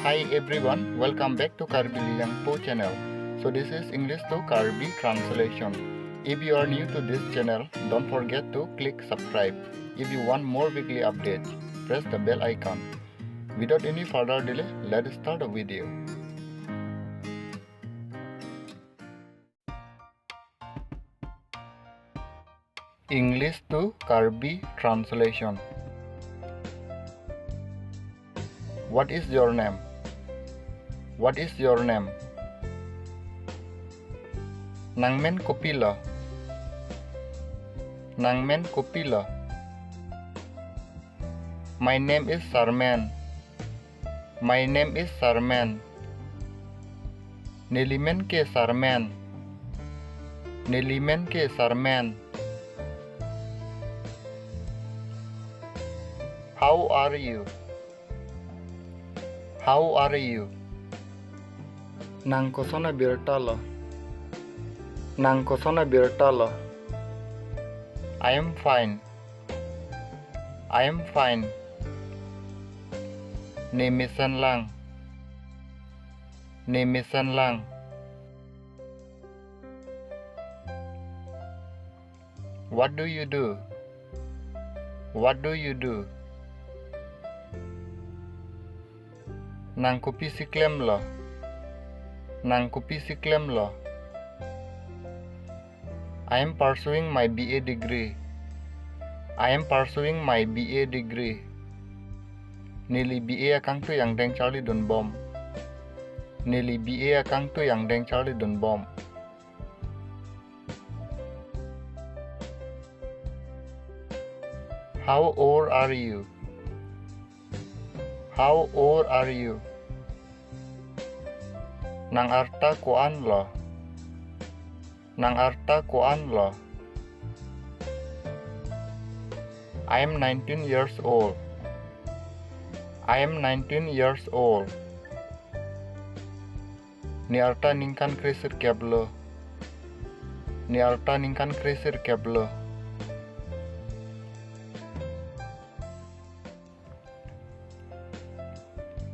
Hi everyone, welcome back to Karbi channel. So this is English to Karbi translation. If you are new to this channel, don't forget to click subscribe. If you want more weekly updates, press the bell icon. Without any further delay, let's start the video. English to Karbi translation. What is your name? What is your name? Nangmen kopila. Nangmen kopila. My name is Sarman. My name is Sarman. Nelimen ke Sarman. Nelimen ke Sarman. How are you? How are you? Nang kosona birtala. Nang kosona birtala. I am fine. I am fine. Nemisan lang. Nemisan lang. What do you do? What do you do? Nang kopi siklem lo. Nang kopi siklem lo. I am pursuing my BA degree. I am pursuing my BA degree. Neli BA akang tu yang deng Charlie dun bom. Neli BA akang tu yang deng Charlie dun bom. How old are you? How old are you? Nang arta kuan lo. Nang arta kuan lo. I am 19 years old. I am 19 years old. Ni arta ningkan krisir keblo. Ni arta ningkan krisir keblo.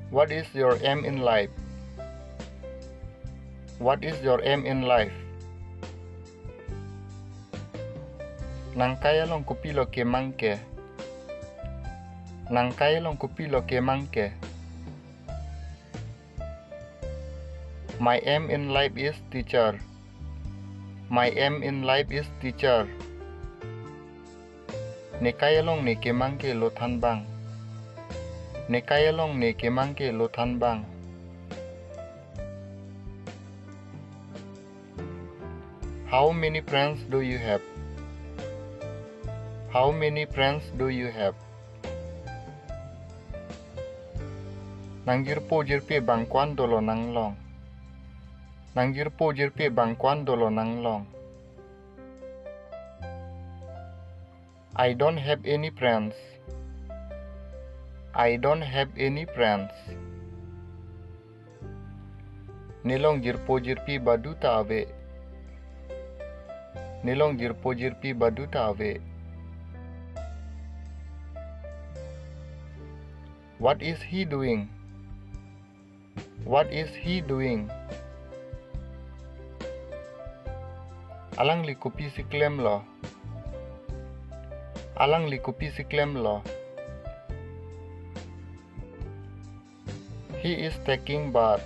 What is your aim in life? What is your aim in life? Nang kaya long kupilo ke mangke. Nang kaya long kupilo ke mangke. My aim in life is teacher. My aim in life is teacher. Ne kaya long ne ke mangke lo than bang. Ne kaya long ne ke mangke lo than bang. How many friends do you have? How many friends do you have? Nang jirpo jirpi bangkuan dolo nang long. Nang jirpo jirpi bangkuan dolo nang long. I don't have any friends. I don't have any friends. Nilong jirpo jirpi baduta ave. Nilong jirpo jirpi baduta ave. What is he doing? What is he doing? Alang li kopi siklem lo. Alang li kopi siklem lo. He is taking bath.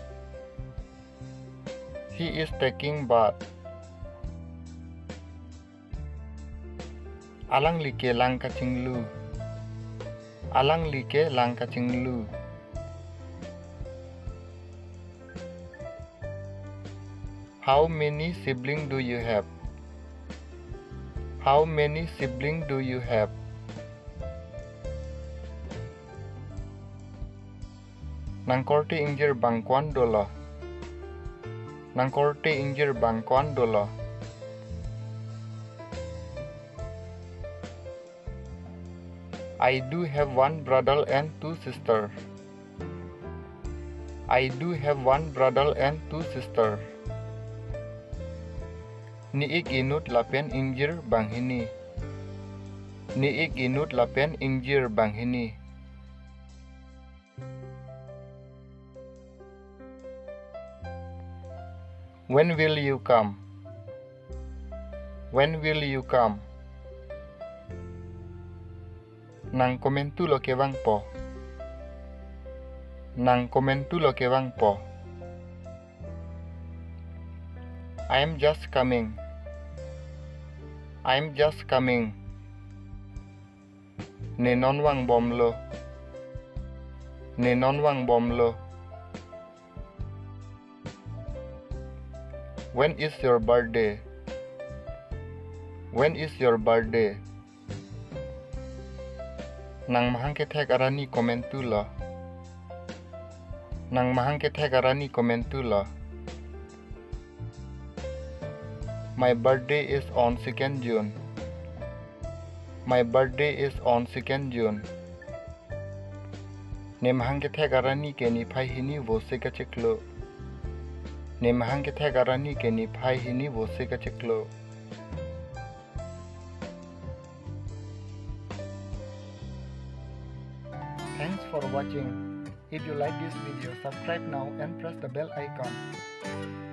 He is taking bath. Alang like lang kaching lu. Alang like lang kaching lu. How many siblings do you have? How many siblings do you have? Nang korte injir bangkuan dolo. Nang korte injir bangkuan dolo. I do have one brother and two sisters. I do have one brother and two sisters. Niik inut lapen injir banghini. Niik inut lapen injir banghini. When will you come? When will you come? Nang komentu lo ke bang po. Nang komentu lo ke bang po. I am just coming. I am just coming. Ne non wang bom lo. Ne non wang bom lo. When is your birthday? When is your birthday? Nang mahang kethe arani komentu lo. Nang mahang kethe arani komentu lo. My birthday is on 2nd June. My birthday is on 2nd June. Ne mahang kethe arani ke ni phai hini wo se ka cheklo. Ne mahang kethe arani ke ni phai hini wo se ka cheklo. Thanks for watching. If you like this video, subscribe now and press the bell icon.